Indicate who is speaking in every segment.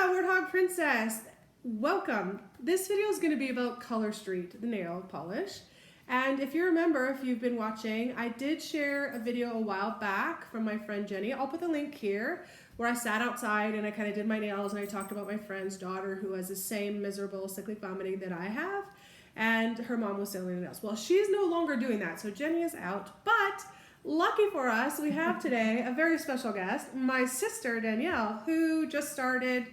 Speaker 1: Warthog Princess. Welcome. This video is going to be about Color Street, the nail polish. And if you remember, if you've been watching, I did share a video a while back from my friend Jenny. I'll put the link here, where I sat outside and I kind of did my nails and I talked about my friend's daughter who has the same miserable cyclic vomiting that I have, and her mom was selling the nails. Well, she's no longer doing that, so Jenny is out, but lucky for us, we have today a very special guest, my sister Danielle, who just started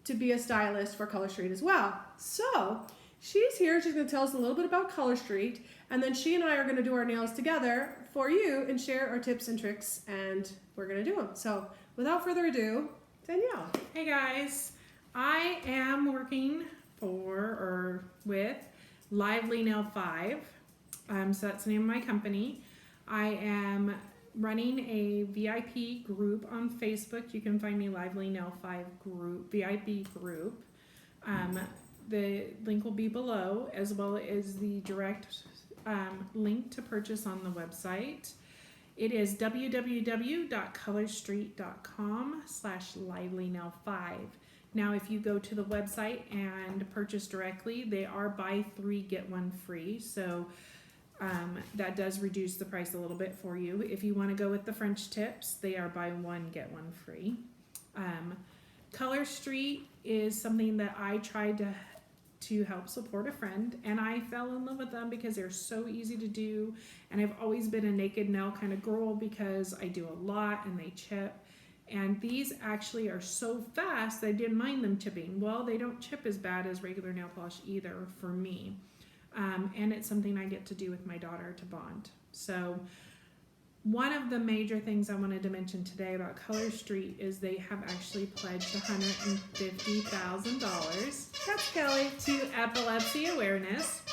Speaker 1: to be a stylist for Color Street as well. So she's here, she's going to tell us a little bit about Color Street, and then she and I are going to do our nails together for you and share our tips and tricks, and we're going to do them. So without further ado, Danielle.
Speaker 2: Hey guys, I am working with Lively Nail 5, so that's the name of my company. I am running a VIP group on Facebook. You can find me Lively Nail 5 group, VIP group. The link will be below, as well as the direct link to purchase on the website. It is www.colorstreet.com/livelynail5. Now, if you go to the website and purchase directly, they are buy 3 get 1 free. So that does reduce the price a little bit for you. If you want to go with the French tips, they are buy 1 get 1 free. Color Street is something that I tried to help support a friend, and I fell in love with them because they're so easy to do, and I've always been a naked nail kind of girl because I do a lot and they chip, and these actually are so fast that I didn't mind them chipping. Well, they don't chip as bad as regular nail polish either for me. And it's something I get to do with my daughter to bond. So one of the major things I wanted to mention today about Color Street is they have actually pledged $150,000.
Speaker 1: That's Kelly.
Speaker 2: To epilepsy awareness.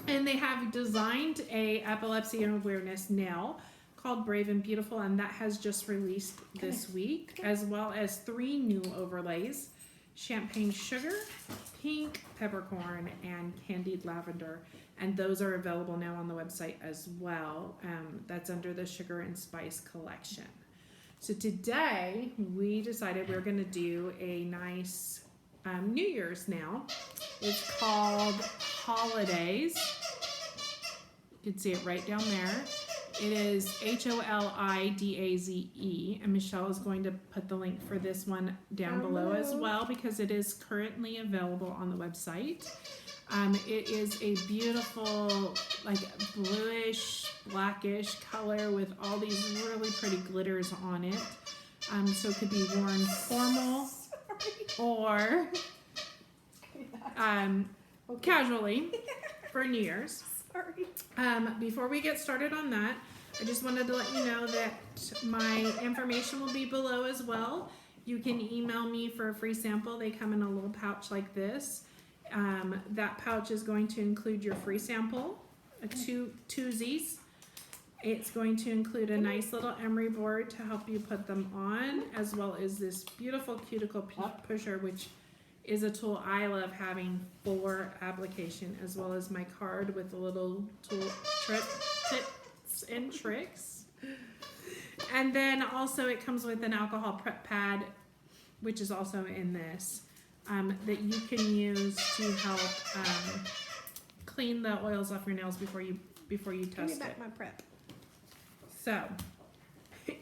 Speaker 2: And they have designed a epilepsy awareness nail called Brave and Beautiful, and that has just released this week, as well as 3 new overlays: champagne sugar, pink peppercorn, and candied lavender, and those are available now on the website as well. That's under the sugar and spice collection. So today we decided we're going to do a nice New Year's nail. It's called Holidays. You can see it right down there. It is HOLIDAZE, and Michelle is going to put the link for this one down below as well, because it is currently available on the website. It is a beautiful, like bluish, blackish color with all these really pretty glitters on it. So it could be worn formal or casually for New Year's.
Speaker 1: Sorry.
Speaker 2: Before we get started on that, I just wanted to let you know that my information will be below as well. You can email me for a free sample. They come in a little pouch like this. That pouch is going to include your free sample, 2 twosies. It's going to include a nice little emery board to help you put them on, as well as this beautiful cuticle pusher, which is a tool I love having for application, as well as my card with the little tool tips and tricks. And then also it comes with an alcohol prep pad, which is also in this, that you can use to help clean the oils off your nails before you test
Speaker 1: Give me back
Speaker 2: it.
Speaker 1: my prep.
Speaker 2: So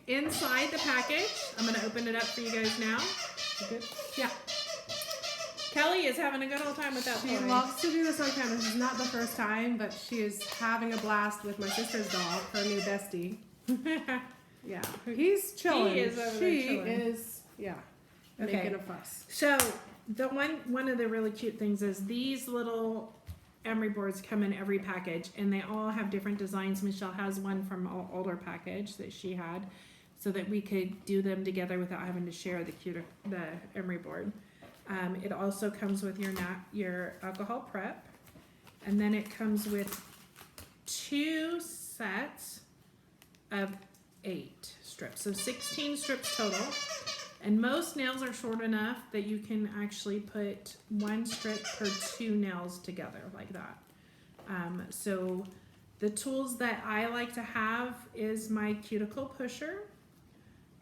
Speaker 2: inside the package, I'm going to open it up for you guys now.
Speaker 1: You good?
Speaker 2: Yeah. Kelly is having a good old time with that
Speaker 1: She
Speaker 2: toy.
Speaker 1: loves to do this on camera. This is not the first time, but she is having a blast with my sister's dog, her new bestie. Yeah, he's chilling.
Speaker 2: He is over there
Speaker 1: She
Speaker 2: chilling.
Speaker 1: is, yeah,
Speaker 2: Okay.
Speaker 1: making a fuss.
Speaker 2: So the one of the really cute things is these little emery boards come in every package, and they all have different designs. Michelle has one from an older package that she had, so that we could do them together without having to share the emery board. It also comes with your alcohol prep, and then it comes with 2 sets of 8 strips, so 16 strips total. And most nails are short enough that you can actually put 1 strip per 2 nails together like that. So the tools that I like to have is my cuticle pusher,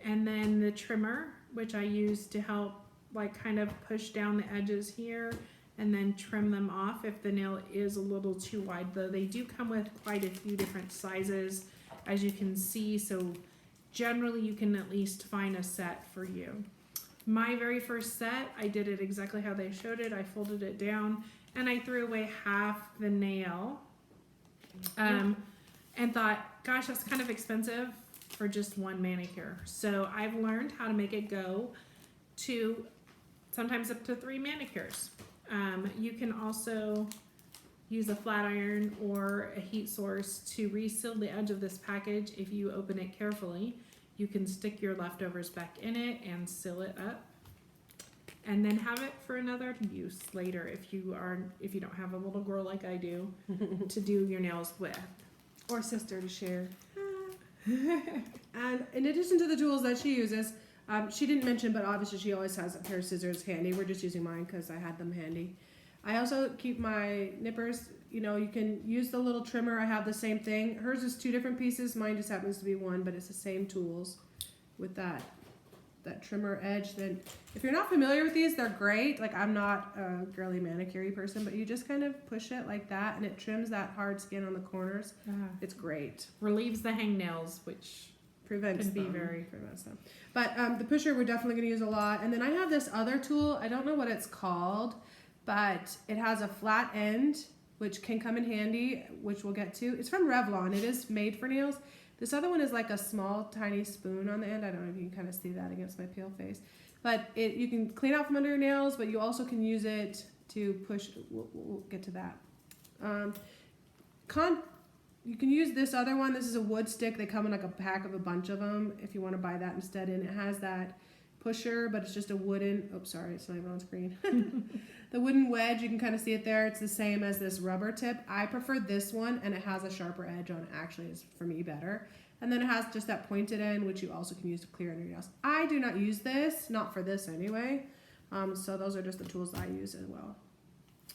Speaker 2: and then the trimmer, which I use to help like kind of push down the edges here and then trim them off if the nail is a little too wide, though they do come with quite a few different sizes, as you can see, so generally you can at least find a set for you. My very first set, I did it exactly how they showed it. I folded it down and I threw away half the nail and thought, gosh, that's kind of expensive for just one manicure. So I've learned how to make it go to sometimes up to 3 manicures. You can also use a flat iron or a heat source to reseal the edge of this package. If you open it carefully, you can stick your leftovers back in it and seal it up, and then have it for another use later if you don't have a little girl like I do to do your nails with,
Speaker 1: or sister to share. And in addition to the tools that she uses, she didn't mention, but obviously she always has a pair of scissors handy. We're just using mine because I had them handy. I also keep my nippers, you know, you can use the little trimmer. I have the same thing. Hers is 2 different pieces. Mine just happens to be 1, but it's the same tools with that trimmer edge. Then if you're not familiar with these, they're great. Like, I'm not a girly manicure person, but you just kind of push it like that and it trims that hard skin on the corners. It's great.
Speaker 2: Relieves the hangnails, which
Speaker 1: prevents
Speaker 2: them.
Speaker 1: Prevents them. But the pusher we're definitely going to use a lot. And then I have this other tool. I don't know what it's called, but it has a flat end, which can come in handy, which we'll get to. It's from Revlon. It is made for nails. This other one is like a small, tiny spoon on the end. I don't know if you can kind of see that against my pale face. But you can clean out from under your nails, but you also can use it to push. We'll get to that. You can use this other one. This is a wood stick. They come in like a pack of a bunch of them if you want to buy that instead. And it has that pusher, but it's just a wooden, oops, sorry, it's not even on screen. The wooden wedge, you can kind of see it there. It's the same as this rubber tip. I prefer this one, and it has a sharper edge on it. Actually, is for me better. And then it has just that pointed end, which you also can use to clear under your nails. I do not use this, not for this anyway. So those are just the tools I use as well.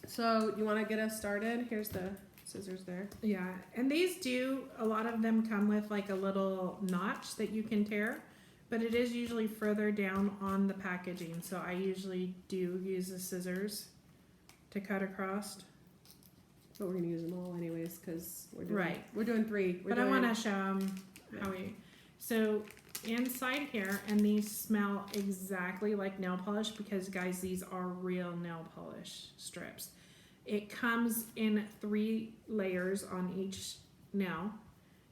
Speaker 1: So you want to get us started? Here's the scissors there.
Speaker 2: Yeah, and these a lot of them come with like a little notch that you can tear, but it is usually further down on the packaging. So I usually do use the scissors to cut across.
Speaker 1: But we're going to use them all anyways because we're doing 3.
Speaker 2: I want to show them how so inside here, and these smell exactly like nail polish because, guys, these are real nail polish strips. It comes in 3 layers on each nail.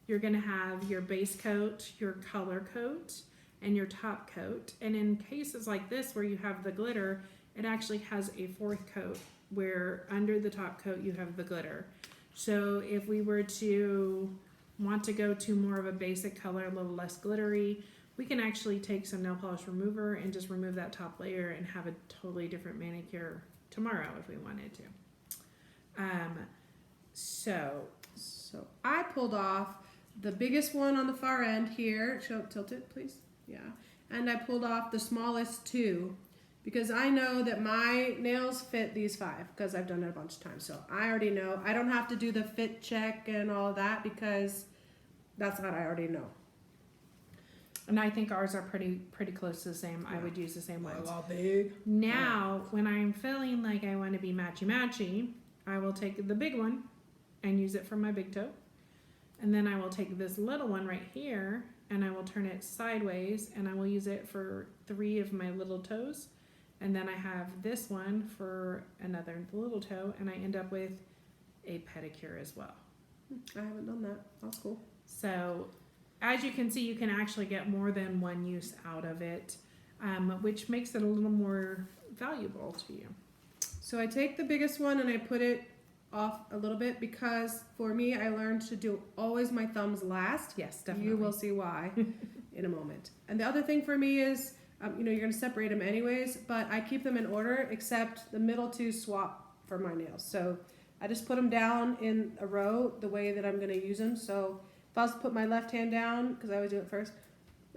Speaker 2: You're going to have your base coat, your color coat, and your top coat. And in cases like this where you have the glitter, it actually has a 4th coat where under the top coat you have the glitter. So if we were to want to go to more of a basic color, a little less glittery, we can actually take some nail polish remover and just remove that top layer and have a totally different manicure tomorrow if we wanted to.
Speaker 1: So I pulled off the biggest one on the far end here. Tilt it, please. Yeah. And I pulled off the smallest 2 because I know that my nails fit these 5 because I've done it a bunch of times. So I already know. I don't have to do the fit check and all that because that's what I already know.
Speaker 2: And I think ours are pretty close to the same. Yeah. I would use the same ones.
Speaker 1: A lot big.
Speaker 2: Now, when I'm feeling like I want to be matchy-matchy, I will take the big one and use it for my big toe. And then I will take this little one right here and I will turn it sideways and I will use it for 3 of my little toes. And then I have this one for another little toe and I end up with a pedicure as well.
Speaker 1: I haven't done that. That's cool.
Speaker 2: So as you can see, you can actually get more than one use out of it, which makes it a little more valuable to you.
Speaker 1: So I take the biggest one and I put it off a little bit because for me, I learned to do always my thumbs last.
Speaker 2: Yes, definitely.
Speaker 1: You will see why in a moment. And the other thing for me is, you're going to separate them anyways, but I keep them in order except the middle 2 swap for my nails. So I just put them down in a row the way that I'm going to use them. So if I was to put my left hand down, because I always do it first,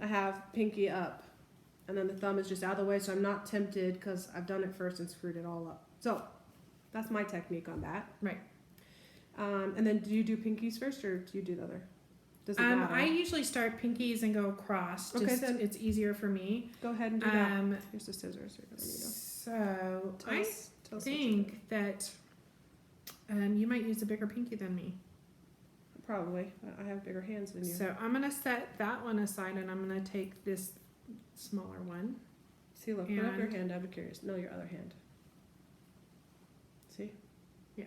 Speaker 1: I have pinky up. And then the thumb is just out of the way, so I'm not tempted because I've done it first and screwed it all up. So that's my technique on that.
Speaker 2: Right.
Speaker 1: And then do you do pinkies first or do you do the other? Does it matter?
Speaker 2: I usually start pinkies and go across.
Speaker 1: Okay,
Speaker 2: Just,
Speaker 1: then.
Speaker 2: it's easier for me.
Speaker 1: Go ahead and do that. Here's the scissors. You're gonna need them.
Speaker 2: So
Speaker 1: Tell
Speaker 2: I
Speaker 1: us what you're doing.
Speaker 2: think that you might use a bigger pinky than me.
Speaker 1: Probably. I have bigger hands than you.
Speaker 2: So I'm gonna set that one aside, and I'm gonna take this smaller one.
Speaker 1: See, look, put up your
Speaker 2: and-
Speaker 1: hand. I'd be curious. No, your other hand. See?
Speaker 2: Yeah.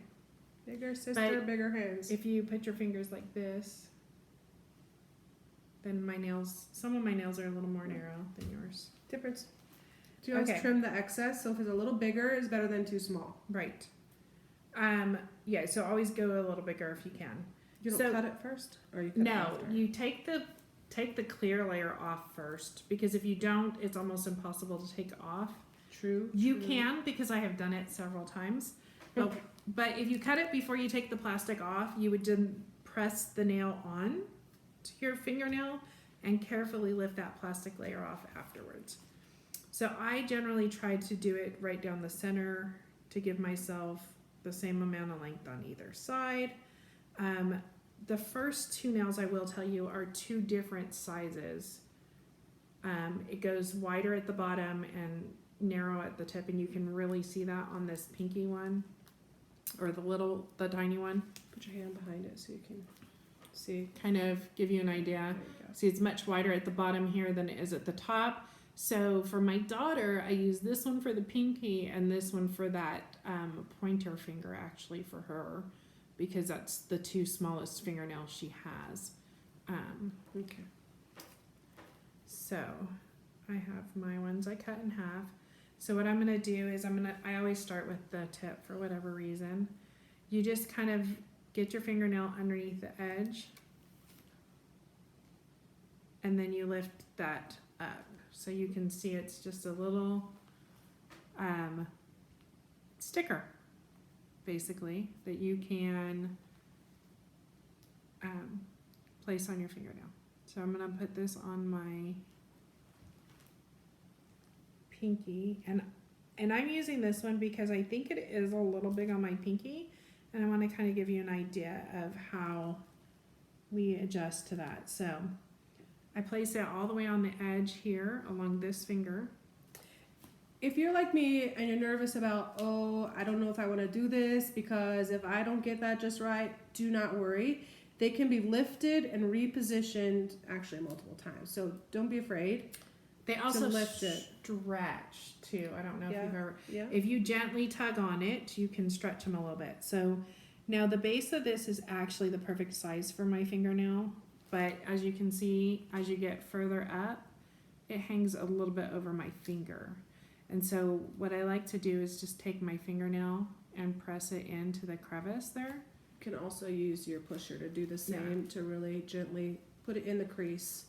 Speaker 1: Bigger sister,
Speaker 2: But
Speaker 1: bigger hands.
Speaker 2: If you put your fingers like this, then some of my nails are a little more narrow than yours.
Speaker 1: Difference. Do you always
Speaker 2: Okay.
Speaker 1: trim the excess? So if it's a little bigger, is better than too small.
Speaker 2: Right. Yeah, so always go a little bigger if you can.
Speaker 1: You don't
Speaker 2: So-
Speaker 1: cut it first? Or you cut it
Speaker 2: No,
Speaker 1: after?
Speaker 2: you take the clear layer off first, because if you don't, it's almost impossible to take off.
Speaker 1: True.
Speaker 2: You
Speaker 1: true.
Speaker 2: can, because I have done it several times. But if you cut it before you take the plastic off, you would then press the nail on to your fingernail and carefully lift that plastic layer off afterwards. So I generally try to do it right down the center to give myself the same amount of length on either side. The first two nails, I will tell you, are two different sizes. It goes wider at the bottom and narrow at the tip, and you can really see that on this pinky one, or the tiny one.
Speaker 1: Put your hand behind it so you can see.
Speaker 2: Kind of give you an idea.
Speaker 1: There you go.
Speaker 2: See, it's much wider at the bottom here than it is at the top. So for my daughter, I use this one for the pinky and this one for that pointer finger, actually, for her, because that's the two smallest fingernails she has.
Speaker 1: Okay.
Speaker 2: So I have my ones I cut in half. So what I'm gonna do is I always start with the tip for whatever reason. You just kind of get your fingernail underneath the edge, and then you lift that up. So you can see it's just a little sticker, basically, that you can place on your fingernail. So I'm gonna put this on my pinky, and I'm using this one because I think it is a little big on my pinky, and I want to kind of give you an idea of how we adjust to that. So I place it all the way on the edge here along this finger.
Speaker 1: If you're like me and you're nervous about, oh, I don't know if I want to do this because if I don't get that just right, do not worry. They can be lifted and repositioned actually multiple times. So don't be afraid.
Speaker 2: They also
Speaker 1: lift it.
Speaker 2: stretch too. I don't know if you've ever.
Speaker 1: Yeah.
Speaker 2: If you gently tug on it, you can stretch them a little bit. So now the base of this is actually the perfect size for my fingernail. But as you can see, as you get further up, it hangs a little bit over my finger. And so what I like to do is just take my fingernail and press it into the crevice there.
Speaker 1: You can also use your pusher to do the same, to really gently put it in the crease.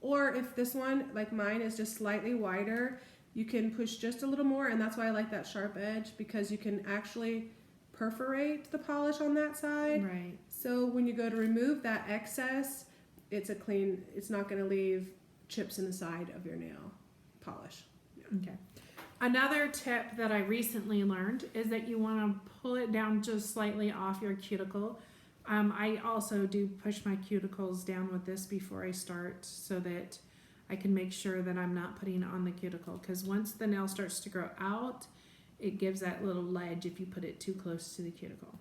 Speaker 1: Or if this one, like mine, is just slightly wider, you can push just a little more, and that's why I like that sharp edge, because you can actually perforate the polish on that side.
Speaker 2: Right.
Speaker 1: So when you go to remove that excess, it's not going to leave chips in the side of your nail polish.
Speaker 2: Okay. Another tip that I recently learned is that you want to pull it down just slightly off your cuticle. I also do push my cuticles down with this before I start, so that I can make sure that I'm not putting it on the cuticle, because once the nail starts to grow out, it gives that little ledge if you put it too close to the cuticle.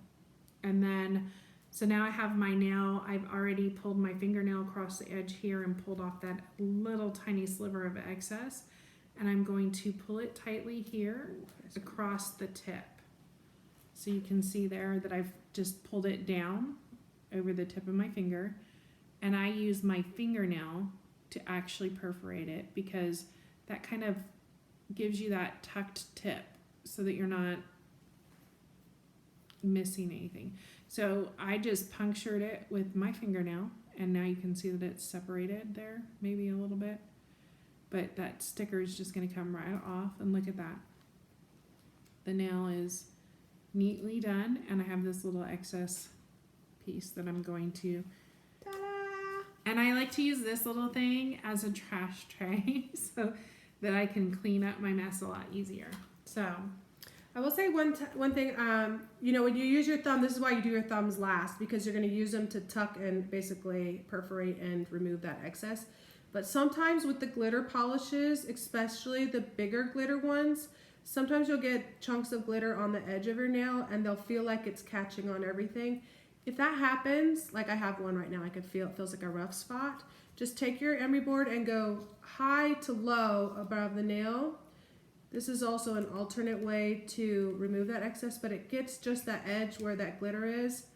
Speaker 2: And then, so now I have my nail. I've already pulled my fingernail across the edge here and pulled off that little tiny sliver of excess, and I'm going to pull it tightly here across the tip. So you can see there that I've just pulled it down over the tip of my finger, and I use my fingernail to actually perforate it, because that kind of gives you that tucked tip so that you're not missing anything. So I just punctured it with my fingernail, and now you can see that it's separated there, maybe a little bit, but that sticker is just going to come right off, and look at that. The nail is neatly done, and I have this little excess piece that I'm going to, ta-da! And I like to use this little thing as a trash tray so that I can clean up my mess a lot easier. So
Speaker 1: I will say one thing. You know, when you use your thumb, this is why you do your thumbs last, because you're going to use them to tuck and basically perforate and remove that excess. But sometimes with the glitter polishes, especially the bigger glitter ones, sometimes you'll get chunks of glitter on the edge of your nail and they'll feel like it's catching on everything. If that happens, like I have one right now, I can feel it feels like a rough spot. Just take your emery board and go high to low above the nail. This is also an alternate way to remove that excess, but it gets just that edge where that glitter is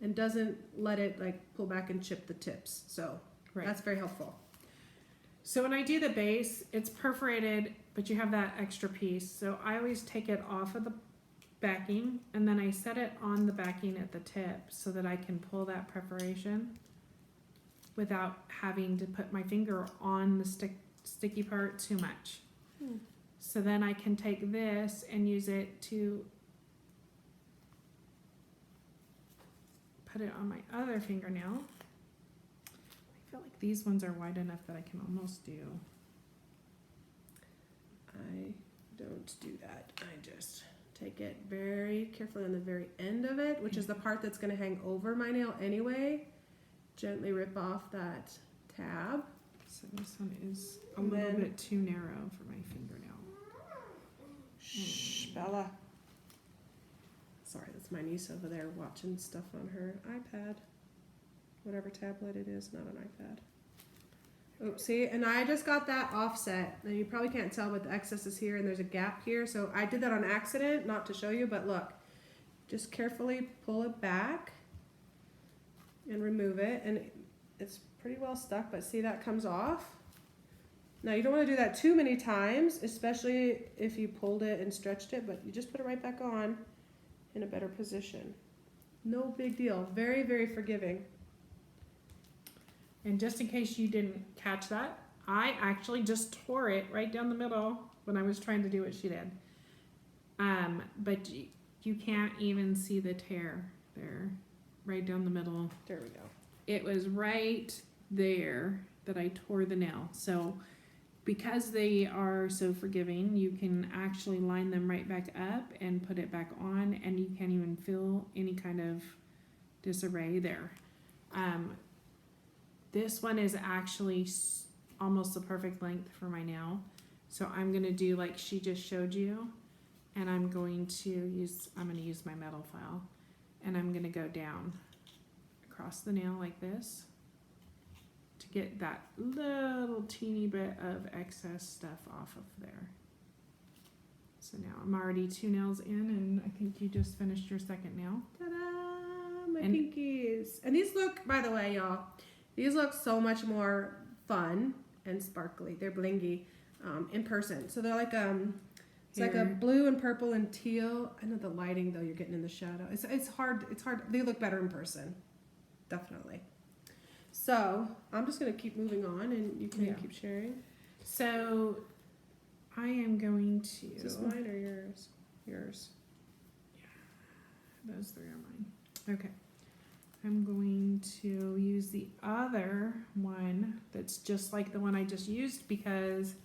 Speaker 1: and doesn't let it like pull back and chip the tips. So that's very helpful.
Speaker 2: So when I do the base, it's perforated, but you have that extra piece. So I always take it off of the backing and then I set it on the backing at the tip so that I can pull that perforation without having to put my finger on the sticky part too much. So then I can take this and use it to put it on my other fingernail. I feel like these ones are wide enough that I can almost do.
Speaker 1: I don't do that. I just take it very carefully on the very end of it, which is the part that's going to hang over my nail anyway. Gently rip off that tab.
Speaker 2: So this one is a little bit too narrow for my fingernail.
Speaker 1: Shh, Bella. Sorry, that's my niece over there watching stuff on her iPad. Whatever tablet it is, not an iPad. Oops, see, and I just got that offset. And you probably can't tell, but the excess is here and there's a gap here. So I did that on accident, not to show you, but look. Just carefully pull it back and remove it. And it's pretty well stuck, but see that comes off. Now you don't want to do that too many times, especially if you pulled it and stretched it, but you just put it right back on in a better position. No big deal. Very, very forgiving.
Speaker 2: And just in case you didn't catch that, I actually just tore it right down the middle when I was trying to do what she did. But you can't even see the tear there, right down the middle.
Speaker 1: There we go.
Speaker 2: It was right there that I tore the nail. So because they are so forgiving, you can actually line them right back up and put it back on, and you can't even feel any kind of disarray there. This one is actually almost the perfect length for my nail. So I'm going to do like she just showed you, and I'm going to use my metal file, and I'm going to go down across the nail like this to get that little teeny bit of excess stuff off of there. So now I'm already 2 nails in, and I think you just finished your second nail.
Speaker 1: Ta-da! My pinkies. And these look, by the way, y'all, these look so much more fun and sparkly. They're blingy in person. So they're like it's like a blue and purple and teal. I know the lighting though, you're getting in the shadow. It's hard. They look better in person. Definitely. So I'm just gonna keep moving on, and you can keep sharing.
Speaker 2: So I am going to.
Speaker 1: Is this mine or yours? Yours.
Speaker 2: Yeah, those 3 are mine. Okay. I'm going to use the other one that's just like the one I just used, because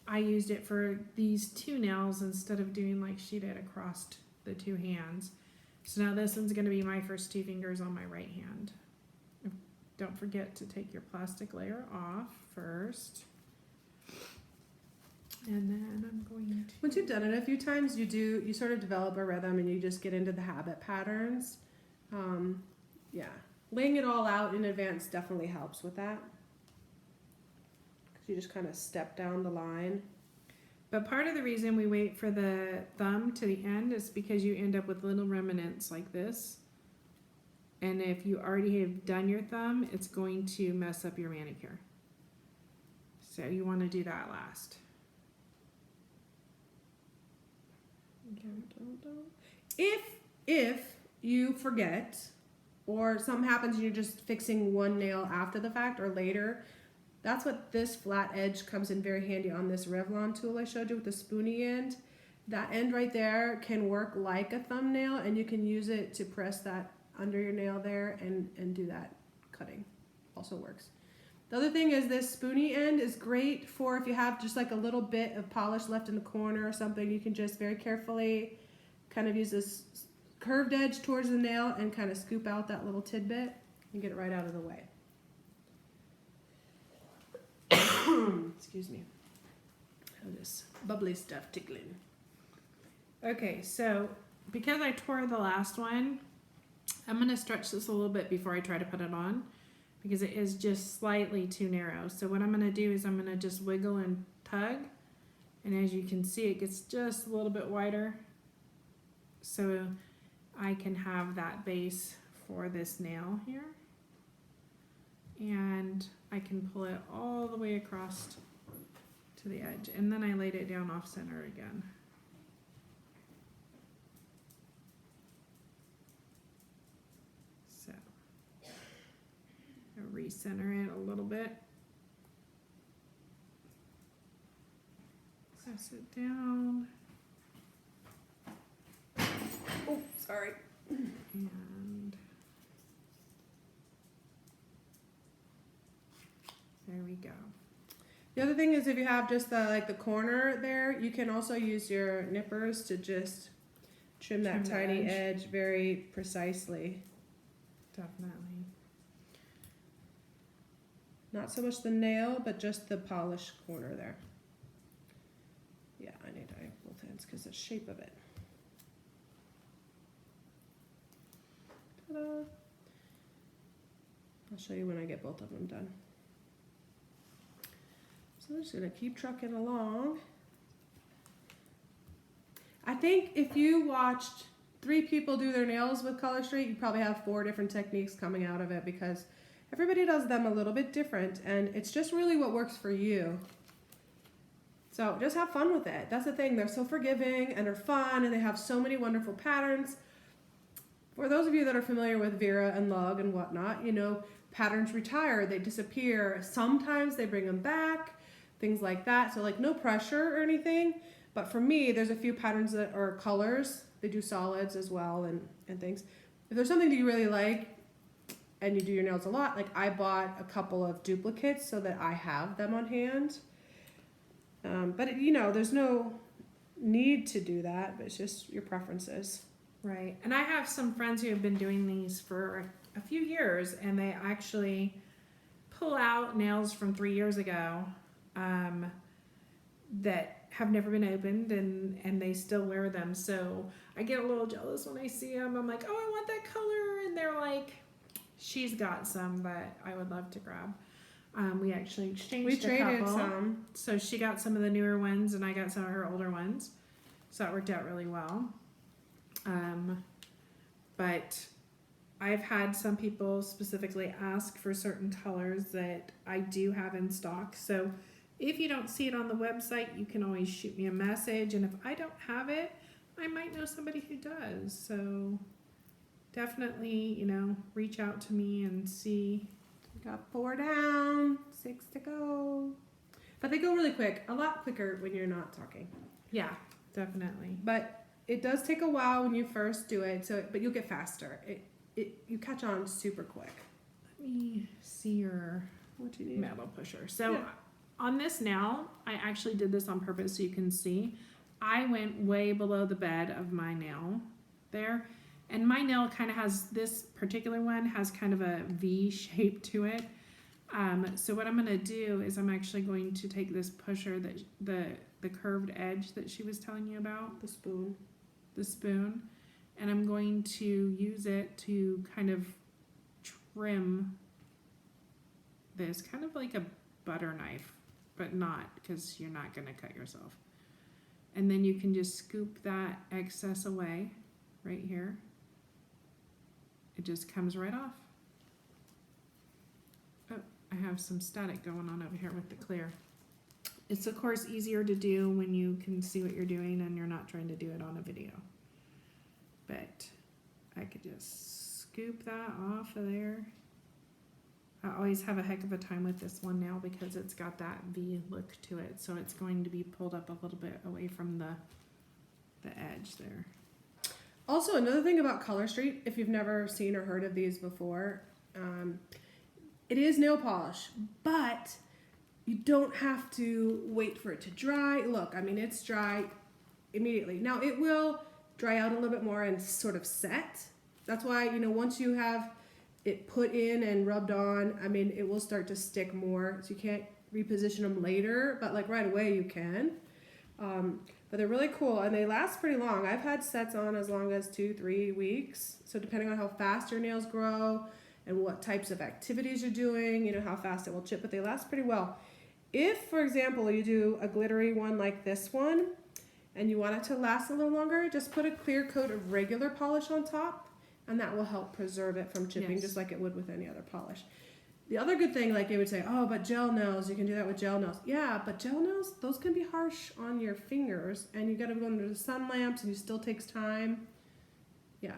Speaker 2: I used it for these 2 nails instead of doing like she did across the 2 hands. So now this one's going to be my first 2 fingers on my right hand. Don't forget to take your plastic layer off first. And then I'm going to...
Speaker 1: Once you've done it a few times, you sort of develop a rhythm, and you just get into the habit patterns. Yeah, laying it all out in advance definitely helps with that, because you just kind of step down the line.
Speaker 2: But part of the reason we wait for the thumb to the end is because you end up with little remnants like this. And if you already have done your thumb, it's going to mess up your manicure. So you want to do that last.
Speaker 1: If you forget, or something happens and you're just fixing one nail after the fact or later, that's what this flat edge comes in very handy on this Revlon tool I showed you with the spoony end. That end right there can work like a thumbnail, and you can use it to press that under your nail there and do that cutting. Also works. The other thing is this spoony end is great for if you have just like a little bit of polish left in the corner or something. You can just very carefully kind of use this curved edge towards the nail and kind of scoop out that little tidbit and get it right out of the way. Excuse me. Oh, this bubbly stuff tickling.
Speaker 2: Okay, so because I tore the last one, I'm going to stretch this a little bit before I try to put it on because it is just slightly too narrow. So what I'm going to do is I'm going to just wiggle and tug. And as you can see, it gets just a little bit wider. So I can have that base for this nail here. And I can pull it all the way across to the edge. And then I laid it down off center again. So I'll recenter it a little bit. Press it down.
Speaker 1: Oh, sorry.
Speaker 2: And there we go.
Speaker 1: The other thing is if you have just the corner there, you can also use your nippers to just trim that tiny edge very precisely.
Speaker 2: Definitely.
Speaker 1: Not so much the nail, but just the polished corner there. Yeah, I need to eye both ends because the shape of it. Ta-da! I'll show you when I get both of them done. So I'm just gonna keep trucking along. I think if you watched 3 people do their nails with Color Street, you probably have 4 different techniques coming out of it because everybody does them a little bit different and it's just really what works for you. So just have fun with it. That's the thing. They're so forgiving and they're fun and they have so many wonderful patterns. For those of you that are familiar with Vera and Lug and whatnot, you know, patterns retire, they disappear. Sometimes they bring them back, things like that. So like no pressure or anything. But for me, there's a few patterns that are colors. They do solids as well and things. If there's something that you really like and you do your nails a lot, like I bought a couple of duplicates so that I have them on hand. But you know, there's no need to do that, but it's just your preferences.
Speaker 2: Right. And I have some friends who have been doing these for a few years and they actually pull out nails from 3 years ago that have never been opened and they still wear them. So I get a little jealous when I see them. I'm like, oh, I want that color. And they're like, she's got some that I would love to grab. We actually exchanged
Speaker 1: We traded
Speaker 2: couple.
Speaker 1: some.
Speaker 2: So she got some of the newer ones and I got some of her older ones. So that worked out really well. But I've had some people specifically ask for certain colors that I do have in stock. So if you don't see it on the website, you can always shoot me a message. And if I don't have it, I might know somebody who does. So definitely, you know, reach out to me and see.
Speaker 1: We got 4 down, 6 to go. But they go really quick, a lot quicker when you're not talking.
Speaker 2: Yeah, definitely.
Speaker 1: But it does take a while when you first do it, but you'll get faster. You catch on super quick.
Speaker 2: Let me see your
Speaker 1: What do you need?
Speaker 2: metal pusher. So
Speaker 1: Yeah.
Speaker 2: on this nail, I actually did this on purpose so you can see. I went way below the bed of my nail there. And my nail kind of has, this particular one has kind of a V shape to it. So what I'm going to do is I'm actually going to take this pusher, that the curved edge that she was telling you about,
Speaker 1: The spoon.
Speaker 2: and I'm going to use it to kind of trim this, kind of like a butter knife, but not, because you're not going to cut yourself. And then you can just scoop that excess away right here. It just comes right off. Oh, I have some static going on over here with the clear. It's of course easier to do when you can see what you're doing and you're not trying to do it on a video. But I could just scoop that off of there. I always have a heck of a time with this one now because it's got that V look to it. So it's going to be pulled up a little bit away from the edge there.
Speaker 1: Also, another thing about Color Street, if you've never seen or heard of these before, it is nail polish, but you don't have to wait for it to dry. Look, I mean, it's dry immediately. Now, it will dry out a little bit more and sort of set. That's why, you know, once you have it put in and rubbed on, I mean, it will start to stick more. So you can't reposition them later, but like right away you can. But they're really cool and they last pretty long. I've had sets on as long as 2-3 weeks. So depending on how fast your nails grow and what types of activities you're doing, you know, how fast it will chip, but they last pretty well. If, for example, you do a glittery one like this one and you want it to last a little longer, just put a clear coat of regular polish on top and that will help preserve it from chipping,
Speaker 2: Yes.
Speaker 1: just like it would with any other polish. The other good thing, like they would say, oh, but gel nails, you can do that with gel nails. Yeah, but gel nails, those can be harsh on your fingers and you got to go under the sun lamps and it still takes time. Yeah.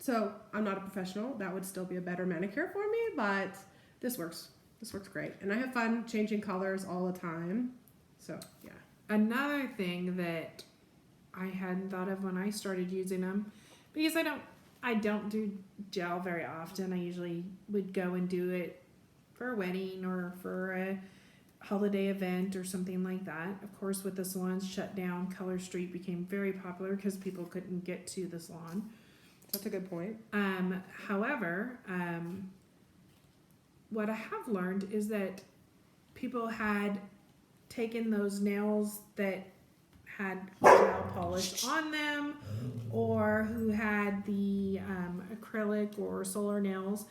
Speaker 1: So I'm not a professional. That would still be a better manicure for me, but this works. This works great. And I have fun changing colors all the time. So, yeah.
Speaker 2: Another thing that I hadn't thought of when I started using them, because I don't do gel very often. I usually would go and do it for a wedding or for a holiday event or something like that. Of course, with the salons shut down, Color Street became very popular because people couldn't get to the salon.
Speaker 1: That's a good point.
Speaker 2: However, what I have learned is that people had taken those nails that had gel polish on them or who had the acrylic or solar nails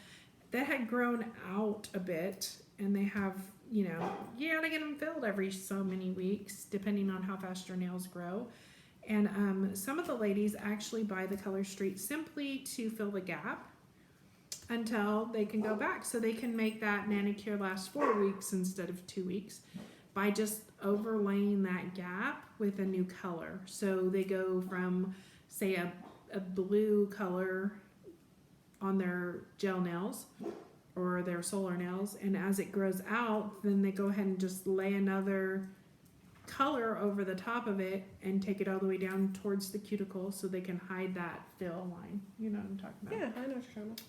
Speaker 2: that had grown out a bit and they have, you know, you gotta get them filled every so many weeks depending on how fast your nails grow. And some of the ladies actually buy the Color Street simply to fill the gap until they can go back. So they can make that manicure last 4 weeks instead of 2 weeks by just overlaying that gap with a new color. So they go from, say, a blue color on their gel nails or their solar nails, and as it grows out, then they go ahead and just lay another color over the top of it and take it all the way down towards the cuticle so they can hide that fill line. You know what I'm talking about?
Speaker 1: Yeah, I know what you're talking about.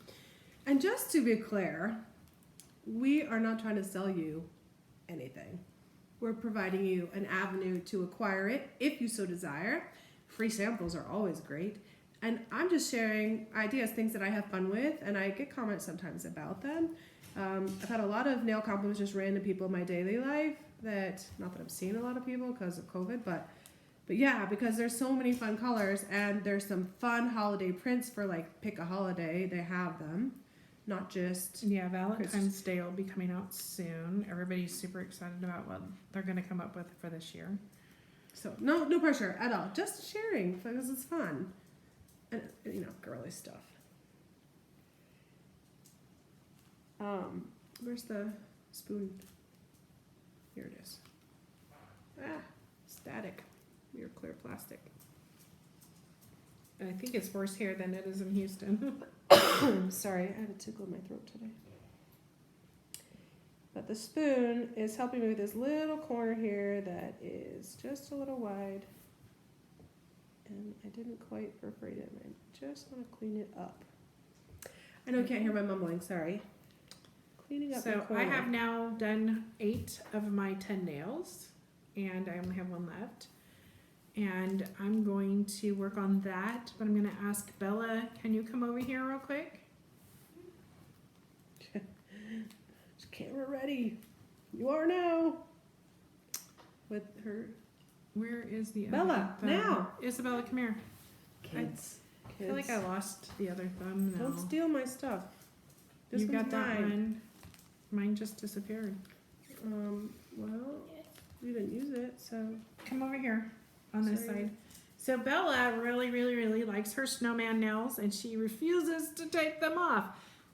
Speaker 1: And just to be clear, we are not trying to sell you anything. We're providing you an avenue to acquire it if you so desire. Free samples are always great. And I'm just sharing ideas, things that I have fun with, and I get comments sometimes about them. I've had a lot of nail compliments, just random people in my daily life that, not that I'm seeing a lot of people because of COVID, but yeah, because there's so many fun colors and there's some fun holiday prints for like pick a holiday. They have them, not just
Speaker 2: Yeah, Valentine's Day will be coming out soon. Everybody's super excited about what they're going to come up with for this year.
Speaker 1: So no pressure at all. Just sharing because it's fun, and you know, girly stuff. Where's the spoon? Here it is. Static. Your clear plastic.
Speaker 2: I think it's worse here than it is in Houston.
Speaker 1: Sorry, I had a tickle in my throat today. But the spoon is helping me with this little corner here that is just a little wide. And I didn't quite perforate it, and I just want to clean it up. I know you can't hear my mumbling, sorry. Cleaning up the
Speaker 2: So
Speaker 1: corner.
Speaker 2: I have now done 8 of my 10 nails, and I only have 1 left. And I'm going to work on that, but I'm going to ask Bella, can you come over here real quick?
Speaker 1: Camera ready. You are now. With her
Speaker 2: Where is the
Speaker 1: Bella,
Speaker 2: other thumb?
Speaker 1: now.
Speaker 2: Isabella, come here.
Speaker 1: kids.
Speaker 2: I feel like I lost the other thumb now.
Speaker 1: Don't steal my stuff. This
Speaker 2: You
Speaker 1: one's
Speaker 2: got that
Speaker 1: mine.
Speaker 2: one. Mine just disappeared.
Speaker 1: Well, you didn't use it, so.
Speaker 2: Come over here on this
Speaker 1: Sorry.
Speaker 2: side. So Bella really, really, really likes her snowman nails, and she refuses to take them off.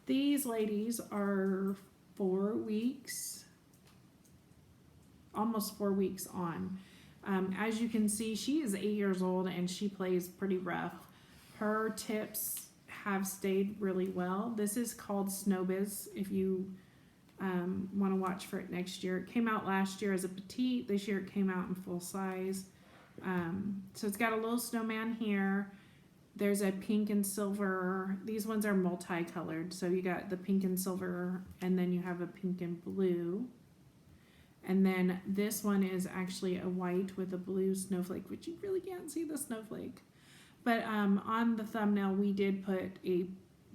Speaker 2: These ladies are 4 weeks, almost 4 weeks on. As you can see, she is 8 years old and she plays pretty rough. Her tips have stayed really well. This is called Snowbiz if you want to watch for it next year. It came out last year as a petite. This year it came out in full size. So it's got a little snowman here. There's a pink and silver. These ones are multicolored. So you got the pink and silver, and then you have a pink and blue. And then this one is actually a white with a blue snowflake, which you really can't see the snowflake. But on the thumbnail, we did put a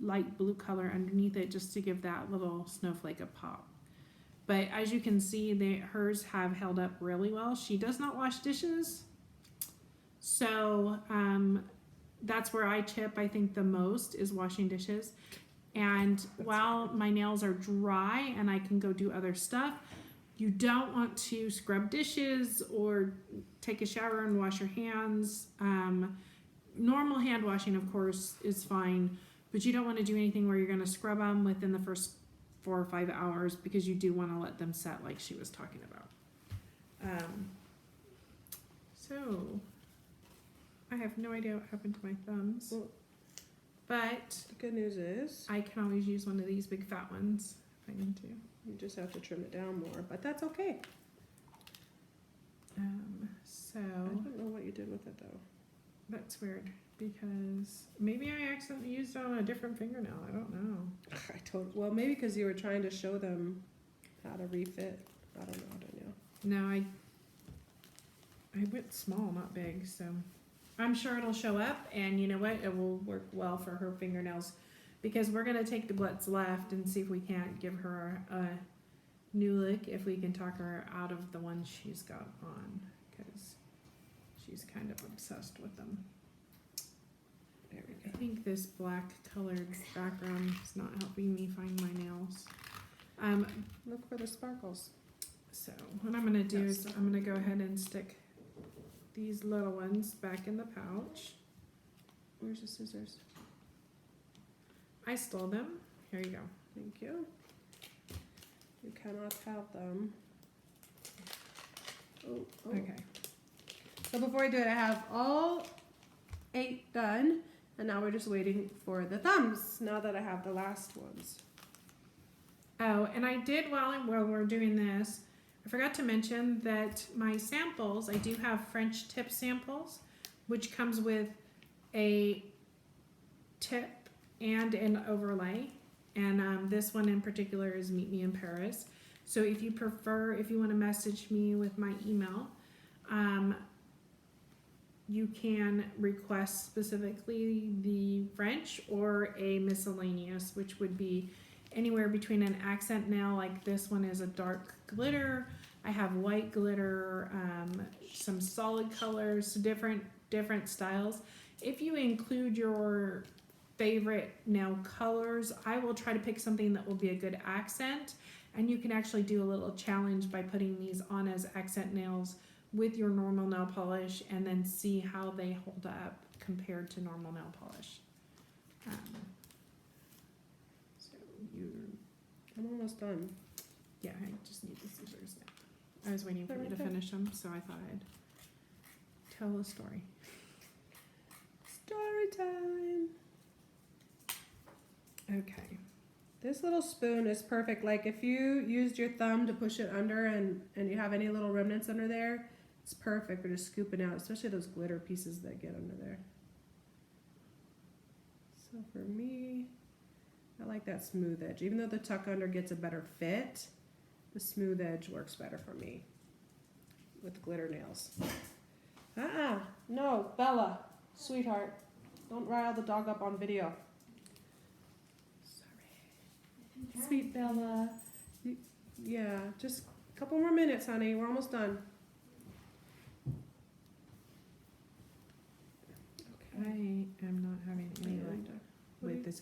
Speaker 2: light blue color underneath it just to give that little snowflake a pop. But as you can see, hers have held up really well. She does not wash dishes. So that's where I chip, I think, the most is washing dishes. And while my nails are dry and I can go do other stuff, you don't want to scrub dishes or take a shower and wash your hands. Normal hand washing, of course, is fine, but you don't want to do anything where you're going to scrub them within the first 4 or 5 hours because you do want to let them set like she was talking about. So I have no idea what happened to my thumbs, but
Speaker 1: The good news is
Speaker 2: I can always use one of these big fat ones if I need to.
Speaker 1: you just have to trim it down more, but that's okay.
Speaker 2: So
Speaker 1: I don't know what you did with it though.
Speaker 2: that's weird because maybe I accidentally used it on a different fingernail. I don't know.
Speaker 1: Well, maybe because you were trying to show them how to refit. I don't know, Danielle.
Speaker 2: No, I went small, not big, so I'm sure it'll show up, and you know what? It will work well for her fingernails because we're gonna take what's left and see if we can't give her a new look, if we can talk her out of the one she's got on, because she's kind of obsessed with them.
Speaker 1: There we
Speaker 2: I
Speaker 1: go.
Speaker 2: think this black colored background is not helping me find my nails.
Speaker 1: Look for the sparkles.
Speaker 2: So what I'm gonna do is I'm gonna go ahead and stick these little ones back in the pouch.
Speaker 1: Where's the scissors?
Speaker 2: I stole them. Here you go.
Speaker 1: Thank you. You cannot have them. Oh.
Speaker 2: Okay.
Speaker 1: So before I do it, I have all 8 done, and now we're just waiting for the thumbs. Now that I have the last ones.
Speaker 2: Oh, and I did while we're doing this, I forgot to mention that my samples, I do have French tip samples, which comes with a tip and an overlay. And this one in particular is Meet Me in Paris. So if you want to message me with my email, you can request specifically the French or a miscellaneous, which would be anywhere between an accent nail, like this one is a dark glitter. I have white glitter, some solid colors, different styles. If you include your favorite nail colors, I will try to pick something that will be a good accent, and you can actually do a little challenge by putting these on as accent nails with your normal nail polish and then see how they hold up compared to normal nail polish.
Speaker 1: I'm almost done.
Speaker 2: Yeah, I just need the scissors now. I was waiting for you to finish them, so I thought I'd tell a story.
Speaker 1: Story time.
Speaker 2: Okay.
Speaker 1: This little spoon is perfect. Like if you used your thumb to push it under and you have any little remnants under there, it's perfect for just scooping out, especially those glitter pieces that get under there. So for me, I like that smooth edge. Even though the tuck under gets a better fit, the smooth edge works better for me with glitter nails. No, Bella, sweetheart, don't rile the dog up on video. Sorry. Sweet Bella. Yeah, just a couple more minutes, honey. We're almost done.
Speaker 2: I am not having any luck with this.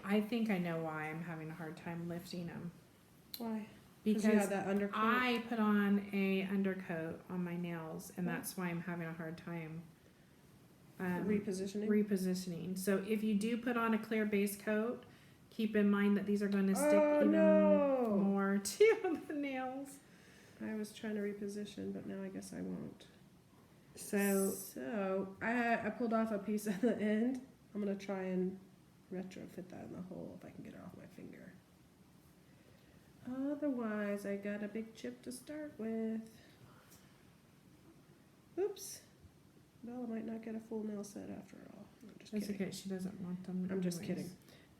Speaker 2: I think I know why I'm having a hard time lifting them.
Speaker 1: Why?
Speaker 2: Because
Speaker 1: you have that undercoat.
Speaker 2: I put on a undercoat on my nails, and that's why I'm having a hard time repositioning. So if you do put on a clear base coat, keep in mind that these are going to stick more to the nails.
Speaker 1: I was trying to reposition, but now I guess I won't.
Speaker 2: So
Speaker 1: I pulled off a piece at the end. I'm gonna try and retrofit that in the hole if I can get it off my finger. Otherwise, I got a big chip to start with. Oops. Bella might not get a full nail set after all. I'm just
Speaker 2: that's
Speaker 1: kidding.
Speaker 2: okay. She doesn't want them.
Speaker 1: I'm just
Speaker 2: anyways.
Speaker 1: kidding.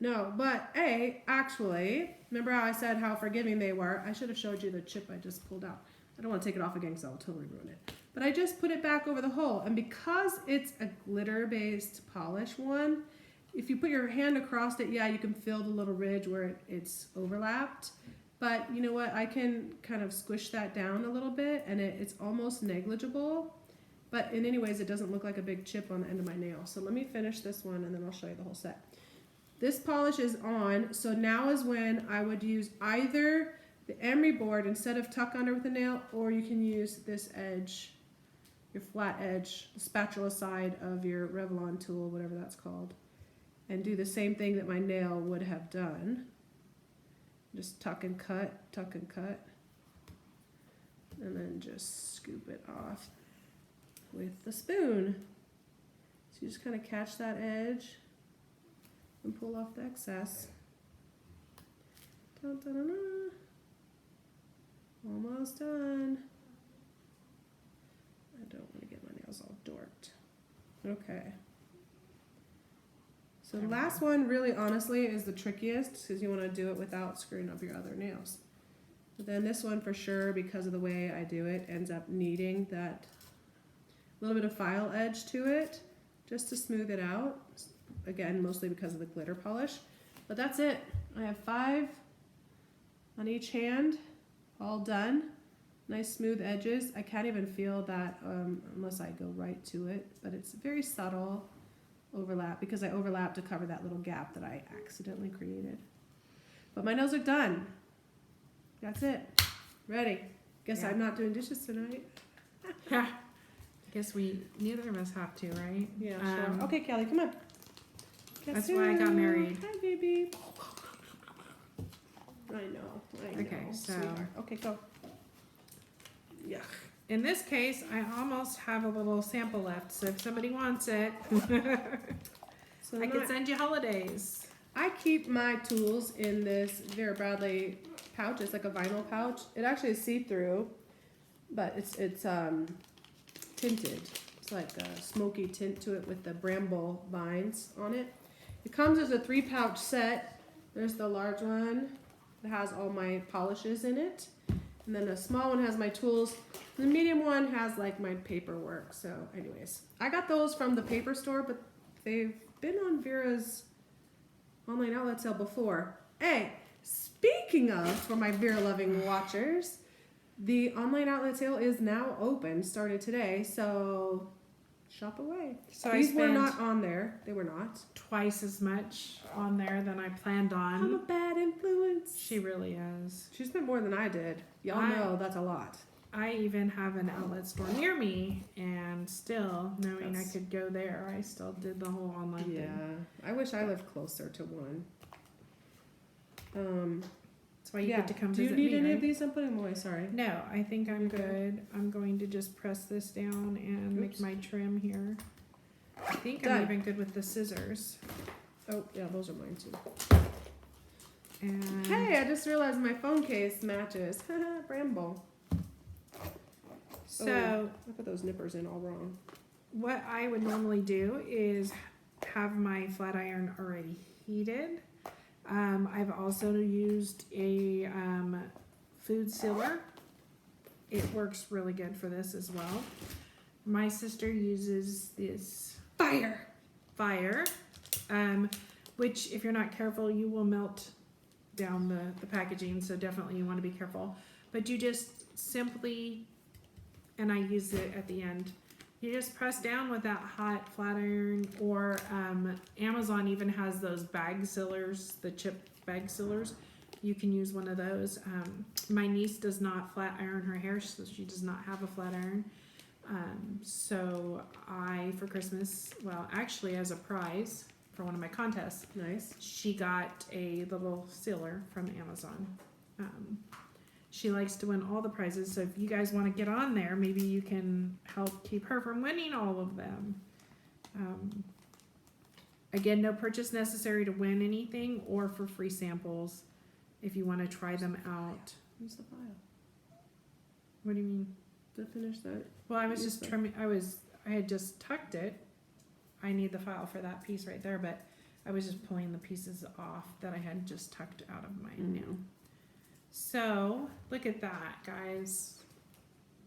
Speaker 1: No, but actually, remember how I said how forgiving they were? I should have showed you the chip I just pulled out. I don't want to take it off again because I'll totally ruin it. but I just put it back over the hole. And because it's a glitter-based polish one, if you put your hand across it, yeah, you can feel the little ridge where it's overlapped. But you know what? I can kind of squish that down a little bit, and it's almost negligible. But in any ways, it doesn't look like a big chip on the end of my nail. So let me finish this one, and then I'll show you the whole set. This polish is on, so now is when I would use either the emery board instead of tuck under with the nail, or you can use this edge, your flat edge, the spatula side of your Revlon tool, whatever that's called, and do the same thing that my nail would have done. Just tuck and cut, and then just scoop it off with the spoon. So you just kind of catch that edge and pull off the excess. Dun, dun, dun, dun. Almost done. I don't want to get my nails all dorked. Okay. So the last one really honestly is the trickiest because you want to do it without screwing up your other nails. But then this one for sure, because of the way I do it, ends up needing that little bit of file edge to it just to smooth it out. Again, mostly because of the glitter polish. But that's it. I have 5 on each hand, all done. Nice smooth edges. I can't even feel that unless I go right to it, but it's very subtle overlap because I overlapped to cover that little gap that I accidentally created. But my nails are done. That's it. Ready. Guess
Speaker 2: Yeah.
Speaker 1: I'm not doing dishes tonight.
Speaker 2: Guess neither of us have to, right?
Speaker 1: Yeah, sure. Okay, Kelly, come on.
Speaker 2: That's why I got married.
Speaker 1: Hi, baby. I know.
Speaker 2: Okay, so-
Speaker 1: sweetheart. Okay, go. Yeah.
Speaker 2: In this case, I almost have a little sample left, so if somebody wants it,
Speaker 1: So
Speaker 2: I can send you holidays.
Speaker 1: I keep my tools in this Vera Bradley pouch. It's like a vinyl pouch. It actually is see-through, but it's tinted. It's like a smoky tint to it with the bramble vines on it. It comes as a 3-pouch set. There's the large one that has all my polishes in it. And then the small one has my tools. The medium one has like my paperwork. So anyways, I got those from the paper store, but they've been on Vera's online outlet sale before. Hey, speaking of, for my Vera loving watchers, the online outlet sale is now open, started today, so shop away.
Speaker 2: So
Speaker 1: These
Speaker 2: I
Speaker 1: were
Speaker 2: spent
Speaker 1: not on there. They were not.
Speaker 2: twice as much on there than I planned
Speaker 1: I'm a
Speaker 2: on.
Speaker 1: bad influence.
Speaker 2: She really is.
Speaker 1: She spent more than I did. Y'all
Speaker 2: I-
Speaker 1: know that's a lot.
Speaker 2: I even have an outlet store near me, and still, knowing
Speaker 1: That's-
Speaker 2: I could go there, I still did the whole online
Speaker 1: Yeah,
Speaker 2: thing.
Speaker 1: I wish I lived closer to one.
Speaker 2: That's why you
Speaker 1: Yeah.
Speaker 2: get to come
Speaker 1: Do you
Speaker 2: visit
Speaker 1: need
Speaker 2: me,
Speaker 1: any
Speaker 2: right?
Speaker 1: of these? I'm putting them away. Sorry.
Speaker 2: No, I think I'm
Speaker 1: You're good?
Speaker 2: good. I'm going to just press this down and make
Speaker 1: Oops.
Speaker 2: my trim here. I think
Speaker 1: Done.
Speaker 2: I'm even good with the scissors.
Speaker 1: Oh, yeah, those are mine too.
Speaker 2: And
Speaker 1: Hey, I just realized my phone case matches. Bramble.
Speaker 2: so
Speaker 1: I put those nippers in all wrong.
Speaker 2: what I would normally do is have my flat iron already heated. I've also used a food sealer. It works really good for this as well. My sister uses this
Speaker 1: Fire!
Speaker 2: which if you're not careful, you will melt down the packaging, so definitely you want to be careful. But you just simply, and I use it at the end, you just press down with that hot flat iron, or Amazon even has those bag sealers, the chip bag sealers. You can use one of those. My niece does not flat iron her hair, so she does not have a flat iron. So I, for Christmas, well, actually as a prize for one of my contests,
Speaker 1: Nice.
Speaker 2: she got a little sealer from Amazon. She likes to win all the prizes, so if you guys want to get on there, maybe you can help keep her from winning all of them. Again, no purchase necessary to win anything or for free samples if you want to try them out.
Speaker 1: Use the file.
Speaker 2: What do you mean?
Speaker 1: To finish that.
Speaker 2: Well, I was
Speaker 1: Use
Speaker 2: just
Speaker 1: the-
Speaker 2: trimming. I had just tucked it. I need the file for that piece right there, but I was just pulling the pieces off that I had just tucked out of my nail. So look at that, guys.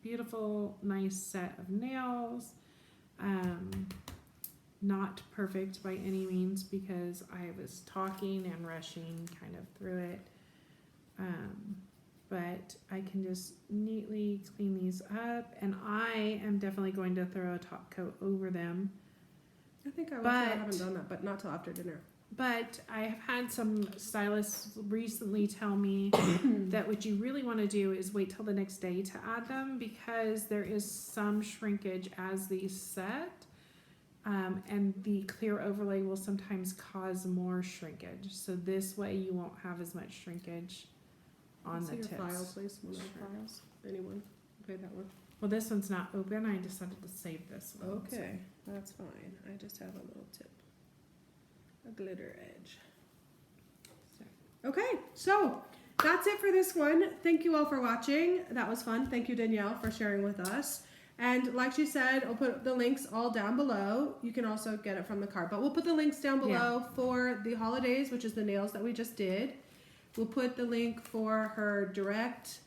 Speaker 2: beautiful, nice set of nails. Not perfect by any means because I was talking and rushing kind of through it. But I can just neatly clean these up, and I am definitely going to throw a top coat over them.
Speaker 1: I think I will too. I haven't done that, but not till after dinner.
Speaker 2: But I have had some stylists recently tell me that what you really want to do is wait till the next day to add them because there is some shrinkage as these set. And the clear overlay will sometimes cause more shrinkage. So this way you won't have as much shrinkage on the tips.
Speaker 1: File, please. One of the files. Anyone? Okay, that one.
Speaker 2: Well, this one's not open. I decided to save this one.
Speaker 1: Okay, that's fine. I just have a little tip. A glitter edge. Okay, so that's it for this one. Thank you all for watching. That was fun. Thank you, Danielle, for sharing with us. And like she said, I'll put the links all down below. You can also get it from the card. But we'll put the links down below for the holidays, which is the nails that we just did. We'll put the link for her direct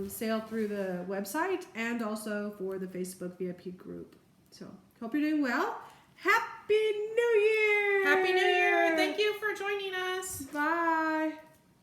Speaker 1: sale through the website and also for the Facebook VIP group. So hope you're doing well. Happy New Year!
Speaker 2: Happy New Year! Thank you for joining us.